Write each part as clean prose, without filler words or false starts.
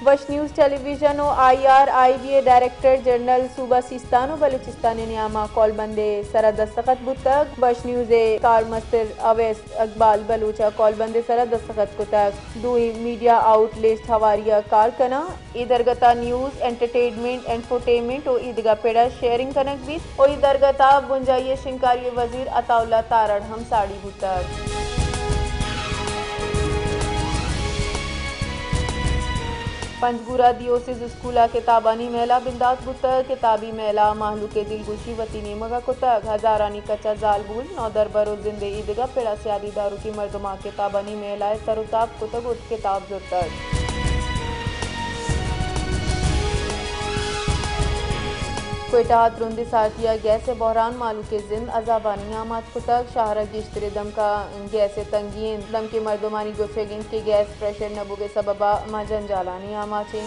वश news television और IRIBA director general सूबा सिस्तान और बलूचिस्तान नियामा कॉलबंदे सरा दस्तखत बुतक वश न्यूज़ कार मस्तर अवैस अकबाल बलूचा कॉलबंदे सरा दस्तखत कुतक दुई मीडिया आउटलेट हवारिया कारकना इधरगता न्यूज़ एंटरटेनमेंट एंटरटेनमेंट और ईदगा पेड़ा शेयरिंग कनक भी और इधरगता बुंजाइए शिनकारी वजीर अताउल्ला तारड़ हम साड़ी बुतक पंजगुरा दियोसिस स्कूला किताबानी मेला बिंदात बुतक किताबी मेला माहलू के दिलगुशी वतीनी मगा कुतक हजारानी कच्चा जालबूल नौदर बरो जिंदे ईदगा पेड़ा सियादी दारू की मर्दमा किताबानी मेला तरुताब कुतक उत किताब जुतक कोयटा तुरंदी साथिया गैस बहरान मालू के जिंद अजाबानी आमाद कुतक शाहरा गिश्तरे दम का गैस तंगीन दम के मर्दमानी गुस्सेगिन के गैस प्रेशर नबू के सबबा मजन जालानी आमाचे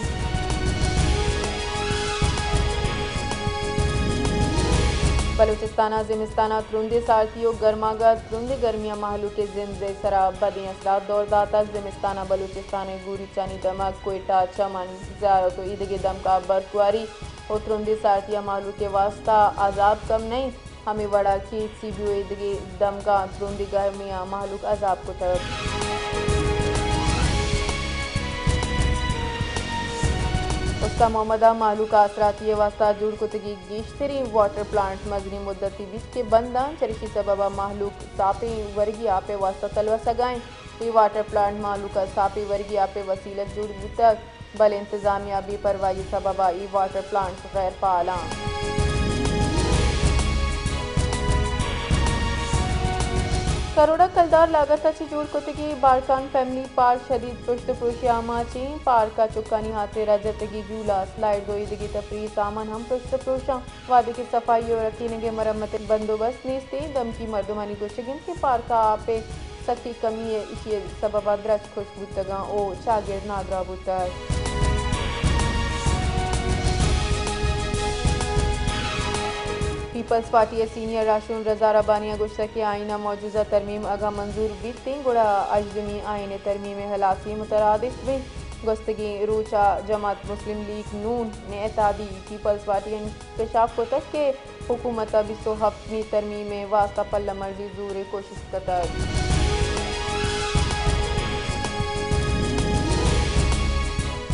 बलूचिस्ताना जिमिस्ताना तुरंदी साथियों गर्मागा तुरंदी गर्मिया माहलू के जिंद सरा बदी असरात दौर दाता जिमिस्ताना बलूचिस्तान गुरी चानी दमक कोयटा चमन ज़्यारत ईदगे दम का बर्फबारी उतरुंदी सारथिया मालू के वास्ता अजाब कम नहीं हमें बड़ा की सीबीओ ईदगी दम का तुरुंदी गर्मिया मालूक अजाब को तरफ उसका मोहम्मदा मालू का असराती वास्ता जुड़ कुतगी गिश्तरी वाटर प्लांट मजनी मुद्दती बीच के बंदा चरिशी सबबा मालूक सापी वर्गी आपे वास्ता तलवा सगाएं ये वाटर प्लांट मालू का सापी वर्गी आपे वसीलत जुड़ तक बल इंतजामिया भी परवाही सबबा ई वाटर प्लांट गैर पाला करोड़ा कलदार लागत अच्छी जोड़ कुतगी बारकान फैमिली पार्क शदीद पुश्त पुरुषी आमाची पार्क का चुकानी हाथे रजतगी झूला स्लाइड दो ईदगी तफरी सामान हम पुश्त पुरुषा वादे की सफाई और रखीनगे मरम्मत बंदोबस्त नीस्ती दम की मर्दमानी गुशगिन के पार्क का आपे सख्ती कमी है इसी सबबा द्रज खुशबू तगा ओ शागिर नागरा बुतर पीपल्स पार्टी सीनियर राशुन रजा रबानिया गुस्सा के आईना मौजूदा तरमीम अगा मंजूर बीती गुड़ा अजदमी आईन तरमीम हलासी मुतरादिफ भी गुस्तगी रूचा जमात मुस्लिम लीग नून ने एतादी पीपल्स पार्टी इंकशाफ को तक के हुकूमत बिस्तो हफ्तमी तरमीम वास्ता पल्ला मर्जी जूर कोशिश कतर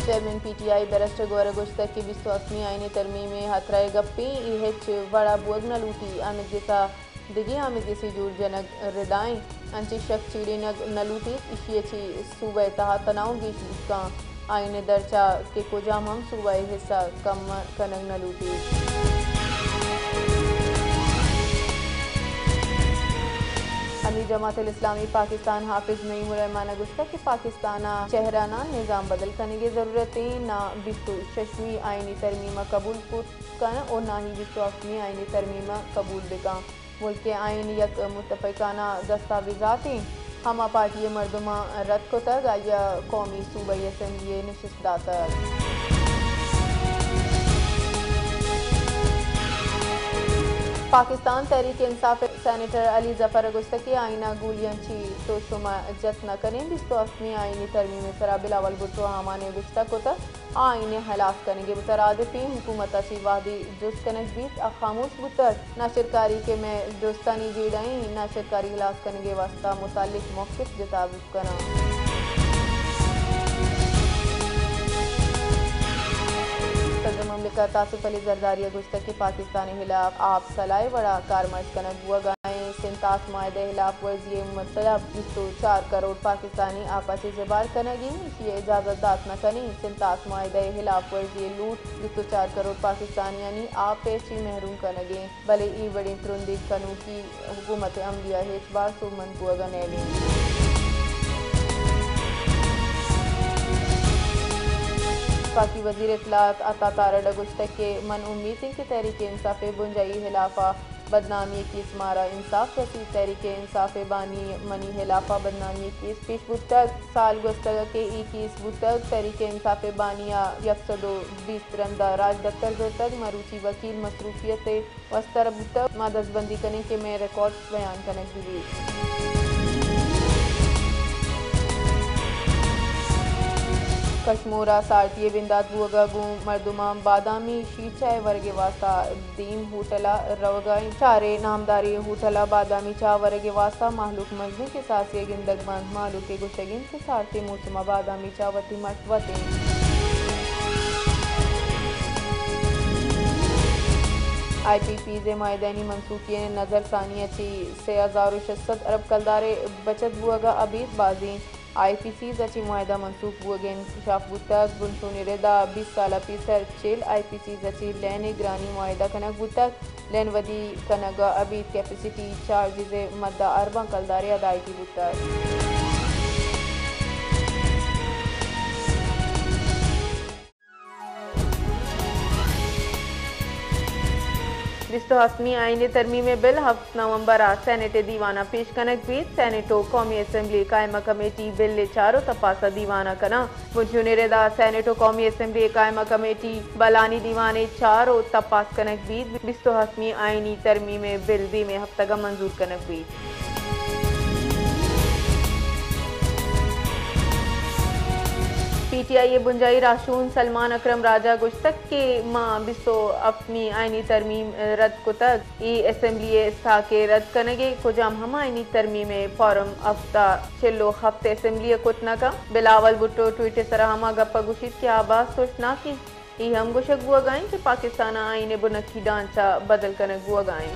चेयरमैन PTI बैरिस्टर गौरव गुश्तक की 28वीं आईनी तरमीम हथराए गप्पी इहेच बड़ा बुअग न लूटी आमिद गिसा दिगी आमिद गिसी जूर जनक रिदाएं अंची शक चीड़ी न लूटी इशी अच्छी सूबह तहा तनाव गिश का आईने दर्चा के कुजाम हम सूबह हिस्सा कम कनक न लूटी अली जमात इस्लामी पाकिस्तान हाफिज नईम रहमान गुस्ता के पाकिस्ताना चेहराना निज़ाम बदल करने की ज़रूरत है ना बिस्तु शशवी आईनी तरमीमा कबूल कर और ना ही बिस्तु अपनी आईनी तरमीमा कबूल बेका मुल्क के आइन यक मुतफ़िकाना दस्तावेज़ात हम पार्टी मरदमा रद्द को तक या कौमी सूबाई असम्बली नशिस्त दाता पाकिस्तान तहरीक इंसाफ सेनेटर अली जफर गुस्तकी आईना गुलियंची तो शुमा जत न करें बिस्तो अपनी आईनी तरमीम में सरा बिलावल भुट्टो हमाने गुस्ता को तक आईने हलाफ करेंगे मुतरादिफी हुकूमत सी वादी जुस्त कनक बीत खामोश बुतर नाशिरकारी के में दोस्तानी जीड़ाई नाशिरकारी हलाफ करेंगे वास्ता मुतालिक मौक़िफ़ जताब करा सदर ममलिकत आसिफ अली जरदारी गुस्ता के पाकिस्तानी खिलाफ आप सलाए बड़ा कारमर्ज कनक हुआ गाएँ सिंतास माहे खिलाफ वर्जी मतलब 4 करोड़ पाकिस्तानी आपसी से बार कनगी ये इजाज़त दात न कनी सिंतास माहे खिलाफ वर्जी लूट 4 करोड़ पाकिस्तानी यानी आप पेशी महरूम कनगे भले ई बड़ी तुरंदी कनू की हुकूमत अमलिया हेच बार सुमन को गनेली पाकी वज़ीर इत्तलात अता तारड़ गुश्तक के मन उम्मीद के तहरीक इंसाफ बुंजाई हिलाफा बदनामी की मारा इंसाफ रसी तहरीक इंसाफ बानी मनी हिलाफा बदनामी की पेश बुतक साल गुस्तक के 21 बुतक तहरीक इंसाफ बानिया 120 तरंदा राज दफ्तर जोतक मरूची वकील मसरूफियत वस्तर बुतक मादसबंदी करने के में रिकॉर्ड बयान करने की कश्मोरा सारतीय बिंदात बुअगा गु मर्दुमा बादामी शीचाय वर्गे वास्ता दीम होटला रवगाई चारे नामदारी होटला बादामी चा वर्गे वास्ता माहलूक मजने के साथ ये गिंदग बंद मालूक के गुशगिन के सारती मौसमा बादामी चा वती मटवते IPPZ मायदानी मनसूखी ने नजर सानिया ची 3600 अरब कलदारे बचत बुअगा अबीद बाजी IPCZ अची मायदा मनसूख बुअगे इंकशाफ बुतक बुनशूनी रेदा 20 साल पीसर चेल IPCZ अची लेन ग्रानी मायदा कनक बुतक लेन वदी कनक अबीद कैपेसिटी चार्जेस मद्दा अरबा कलदारे अदायगी बुतक बिस्तो हसमी आईने तरमीम बिल 7 नवंबर सेनेट दीवाना पेश कनक भी सेनेटो कौमी असम्बली कायमा कमेटी बिल ले चारो तपासा दीवाना कना मुझुने रेदा सेनेटो कौमी असम्बली कायमा कमेटी बलानी दीवाने चारो तपास कनक भी बिस्तो हसमी आईनी तरमीम बिल दी में हफ्ता मंजूर कनक भी PTI बुंजाई राशून सलमान अकरम राजा गुश्तक के माँ बिस्तो अपनी आईनी तरमीम रद्द को तक ई असम्बली था के रद्द कनेगे कुजाम हम आईनी तरमीम फॉरम हफ्ता चिल्लो हफ्ते असम्बली कुतना का बिलावल भुट्टो ट्वीट सरा हमा गप्पा गुशित के आबाद सोचना की ई हम गुशक बुआ गाएं कि पाकिस्तान आईने बुनकी ढांचा बदल कनक बुआ गाएं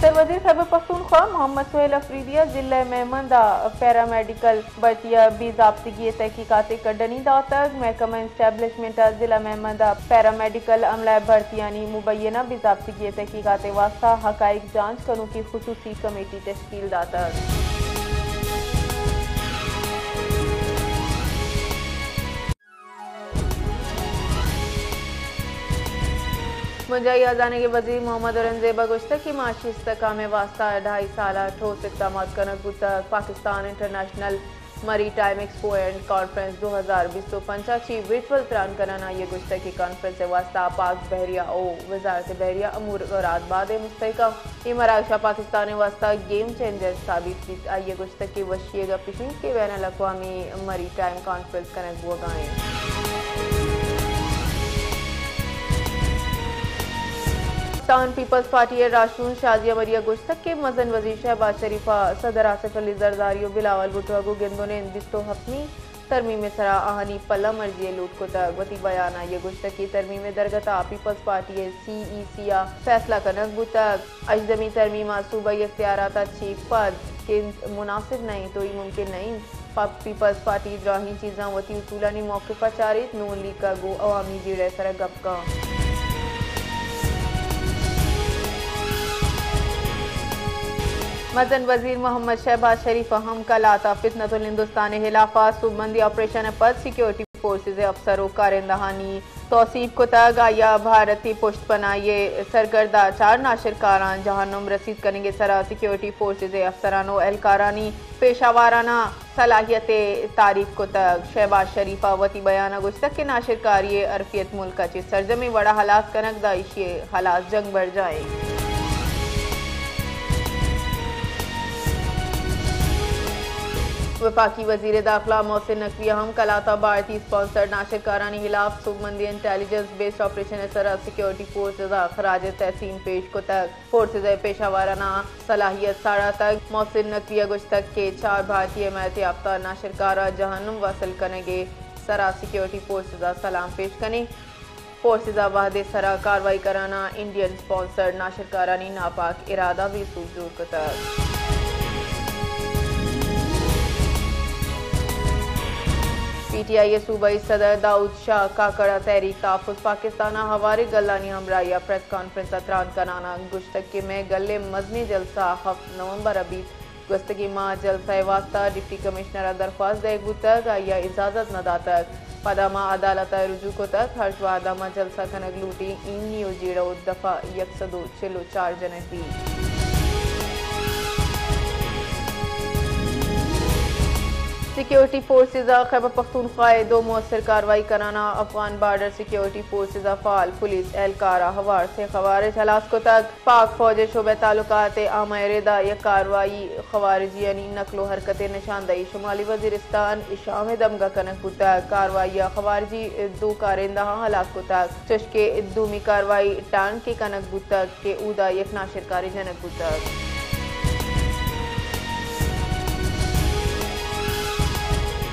वज़ीर खैबर पख्तूनख्वा मोहम्मद सुहेल अफरीदिया जिला मेहमंदा पैरामेडिकल बर्तिया बेज़ाब्तगी तहकीकात कड्डनी दातक महकमा इस्टेब्लिशमेंट जिला मेहमंदा पैरामेडिकल अमला भर्तियानी मुबैना बेज़ाब्तगी तहकीकात वास्ता हकाइक जांच करूँ की खुसूसी कमेटी तश्कील दातक मुंजाई अजाने के वजीर मोहम्मद औरंगजेब गुश्ता की माशी इस्तेकाम वास्ता 2.5 साल ठोस इक़दाम कनक तक पाकिस्तान इंटरनेशनल मरी टाइम एक्सपो एंड कॉन्फ्रेंस 2025 ची वर्चुअल त्रान करना ये गुश्ता की कॉन्फ्रेंस वास्ता पाक बहरिया ओ वजारत बहरिया अमूर और बाद मुस्तहकम इमराशा पाकिस्तान वास्ता गेम चेंजर साबित की ये गुश्ता की वशीगा पिशिंग के बैन अल-अक़वामी मरी टाइम कॉन्फ्रेंस कनक वो गाएं पाकिस्तान पीपल्स पार्टी राशून शाजिया मरिया गुश्तक के मजन वजीर शहबाज शरीफा सदर आसिफ अली जरदारी बिलावल भुट्टो गिंदो ने बिस्तो हफ्नी तरमीम सरा आहनी पल्ला मर्जी लूट को तक वती बयाना ये गुश्तक की तरमीम दरगता पीपल्स पार्टी CEC फैसला कनक बुतक अजदमी तरमीमा सूबाई इख्तियारात अच्छी पद के मुनासिब नहीं तो ये मुमकिन नहीं पीपल्स पार्टी इजराही चीज़ा वती उसूलानी मौक़िफ़ चारित नून लीग का गो अवामी जीड़े सर गपका मदन वजीर मोहम्मद शहबाज शरीफ हम कल आता फितनतुल हिंदुस्तान हिलाफा सुबंदी ऑपरेशन पद सिक्योरिटी फोर्सेज अफसरों कारंदहानी तौसीफ को तक आया भारतीय पुष्ट बनाइए सरगर्दा 4 नाशिरकारान जहानुम रसीद करेंगे सरा सिक्योरिटी फोर्सेज अफसरानो एहलकारानी पेशावाराना सलाहियत तारीफ को तक शहबाज शरीफा वती बयाना गुश्तक के नाशिरकारी अरफियत मुल्क ची सरजमी बड़ा हालात कनक दाइशी हालात जंग बढ़ जाए वफाकी वजीर दाखिला मोहसिन नकवी हम कलाता भारतीय स्पॉन्सर्ड नाशिरकारानी खिलाफ सुबमंदी इंटेलिजेंस बेस्ड ऑपरेशन सरा सिक्योरिटी फोर्सेज खराज तहसीन पेश को तक फोर्सेज पेशावाराना सलाहियत सारा तक मोहसिन नकवी गुश्तक के 4 भारतीय महत याफ्ता नाशिरकारा जहन्नुम वसल करेंगे सरा सिक्योरिटी फोर्सेज सलाम पेश करें फोर्सेज वाहदे सरा कार्रवाई कराना इंडियन स्पॉन्सर्ड नाशिरकारानी नापाक इरादा भी सूजूर को तक PTI सूबाई सदर दाऊद शाह काकड़ा तहरीक तहफ़्फ़ुज़ पाकिस्तान हवारे गल्लानी हमराया प्रेस कॉन्फ्रेंस अतरान कराना गुश्तकी में गले मजनी जलसा 7 नवंबर अभी गुस्तगी माँ जलसा वास्ता डिप्टी कमिश्नर दरख्वास्त देगू तक या इजाज़त नदा तक पदामा अदालत रुजू को तक हर्ष वादामा जलसा कनक लूटी इन नियोजीड़ो दफा 104 जनवरी सिक्योरिटी फोर्सेज खैबर पख्तूनख्वा दो मौसर कार्रवाई कराना अफगान बॉर्डर सिक्योरिटी फोर्सेज फाल पुलिस एहलकारा हवार से खवारिज हलास्को तक पाक फौज शोबे ताल्लुकात आमरेदा यह कार्रवाई खवारिज यानी नकलो हरकत निशानदही शुमाली वजीरिस्तान शाम दमगा कनक बुतक कार्रवाई खवारजी दो कारिंदा हलास्को तक चुशके दूमी कार्रवाई टांग के कनक बुतक के उदा एक नाशिरकारी जनक बुतक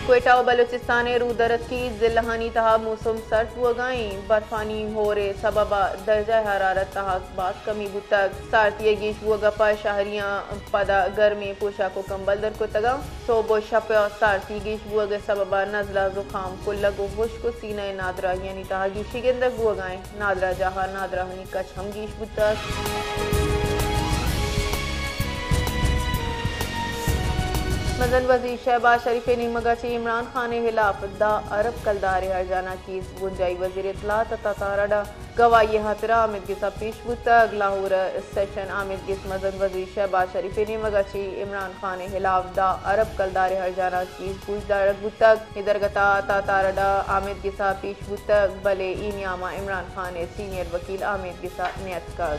क्वेटा और बलूचिस्तान रूदरत की जिलहानी तहा मौसम सर्द वगाई बर्फानी हो रे सबबा दर्जा हरारत तहा बात कमी बुतक सारती गीश वगपा शहरियां पदा गर्मी पोशाको कंबल दर को तगा सोबो शप सारती गीश वग सबबा नजला जुखाम कुल्लगो खुश्क सीना नादरा यानी तहा गीशी गेंदक वगाए नादरा जहा नादरा हनी कच हम गीश बुतक मदन वजीर शहबाज शरीफ ने मगाची इमरान खान खिलाफ दा अरब कलदार हरजाना की गुंजाई वजीर इत्तलात तारडा गवाही हाथरा आमिद गिसा पेश बुतक लाहौर सेशन आमिद गिस मदन वजीर शहबाज शरीफ ने मगाची इमरान खान खिलाफ दा अरब कलदार हरजाना की गुजदार बुतक इधरगता तारडा आमिद गिसा पेश बुतक भले ईनियामा इमरान खान सीनियर वकील आमिद गिसा नियत का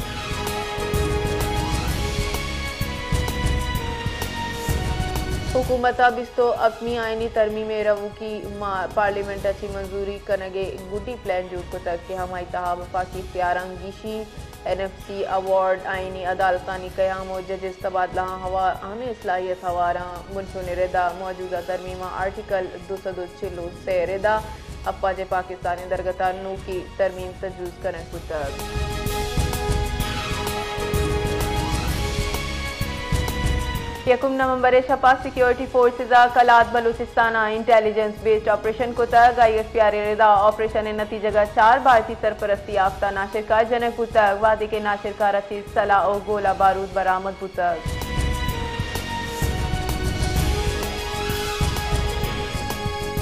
हुकूमत बिस्तो अपनी आईनी तरमीम रवू की पार्लियामेंट अच्छी मंजूरी कनगे गुडी प्लान जुड़ को तक के हमारी तहा वफाकी प्यारंगीशी NFC अवार्ड आईनी अदालतानी कयाम और जजेस तबादला हवा आम इसलाहियत हवारा मुनशो ने रेदा मौजूदा तरमीमा आर्टिकल 206 से रेदा अपाजे पाकिस्तानी दरगता नू की तरमीम तजूज़ करने को तक यकुम नवंबर शपा security forces Kalat Balochistan intelligence based operation को तक ISPR रेदा ऑपरेशन नतीजगा 4 भारतीय सरपरस्ती याफ्ता नाशिरकार जनक बुतक वादे के नाशिरकार चीज सलाह और गोला बारूद बरामद बुतक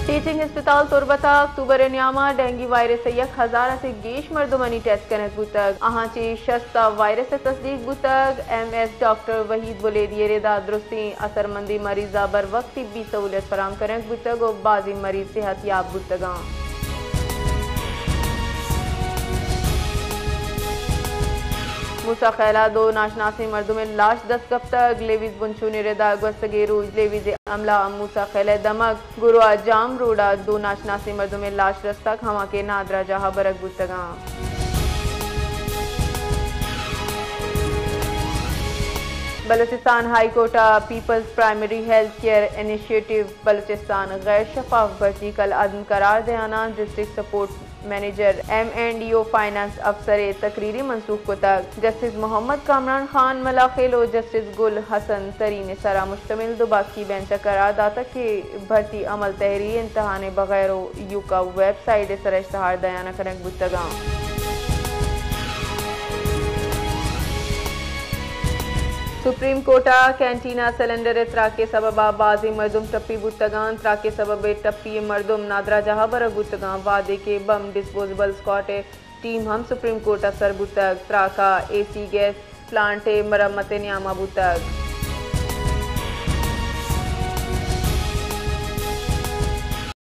टीचिंग अस्पताल तुरबता अक्टूबर न्यामा डेंगू वायरस से 1000 से गेश मर्दमानी टेस्ट करत बुतक अहाची शस्ता वायरस से तस्दीक बुतक MS डॉक्टर वहीद बुलेदिये रेदा दुरुस्ती असरमंदी मरीजा बर वक्त तिब्बी सहूलियत फराम करत बुतक और बाजी मरीज सेहत याब बुतगा मूसा खैला दो नाशनासी मर्दों में लाश 10 कब तक लेविज बुंशू ने रेदा गस्तगे रोज लेविज अमला मूसा खैला दमक गुरुआ जाम रोडा दो नाशनासी मर्दों में लाश रस्तक हवा के नादरा जहा बरक बुतगा Balochistan high court People's primary health care initiative Balochistan गैर शफाफ भर्ती कल अदम करार देना district support manager M&O finance अफसर तकरीरी मनसूख को तक जस्टिस मोहम्मद कामरान खान मलाखिल और जस्टिस गुल हसन तरीन सरा मुश्तमिल दुबाक की बेंच करार दाता के भर्ती अमल तहरी इम्तहान बगैर यू का वेबसाइट सर इश्तहार दयाना कनक बुतगा सुप्रीम कोर्टा कैंटीना सिलेंडर इतरा के सबब बाजी मर्दुम टप्पी बुतगान त्रा के सबब टप्पी मर्दुम नादरा जहा बरक बुतगान वादे के बम डिस्पोजेबल स्क्वाड टीम हम सुप्रीम कोर्टा सर बुतक त्रा का AC गैस प्लांट मरम्मत न्यामा बुतक